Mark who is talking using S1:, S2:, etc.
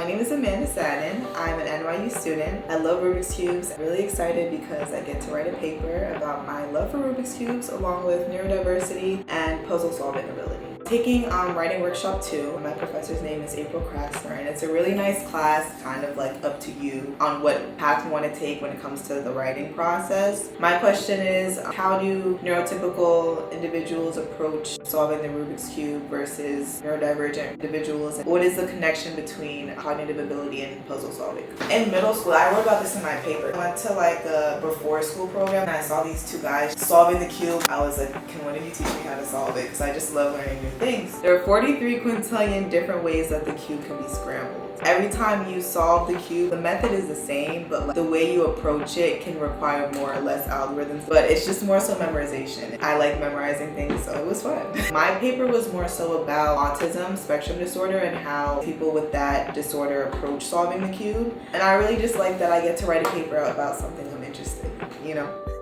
S1: My name is Amanda Sanon. I'm an NYU student. I love Rubik's Cubes. I'm really excited because I get to write a paper about my love for Rubik's Cubes along with neurodiversity and puzzle solving ability. Taking Writing Workshop 2. My professor's name is Krassner, and it's a really nice class, kind of like up to you on what path you want to take when it comes to the writing process. My question is, how do neurotypical individuals approach solving the Rubik's Cube versus neurodivergent individuals? What is the connection between cognitive ability and puzzle solving? In middle school, I wrote about this in my paper. I went to like a before school program and I saw these two guys solving the cube. I was like, can one of you teach me how to solve it? Because I just love learning new things. There are 43 quintillion different ways that the cube can be scrambled. Every time you solve the cube, the method is the same, but like the way you approach it can require more or less algorithms, but it's just more so memorization. I like memorizing things, so it was fun. My paper was more so about autism spectrum disorder and how people with that disorder approach solving the cube. And I really just like that I get to write a paper about something I'm interested in, you know?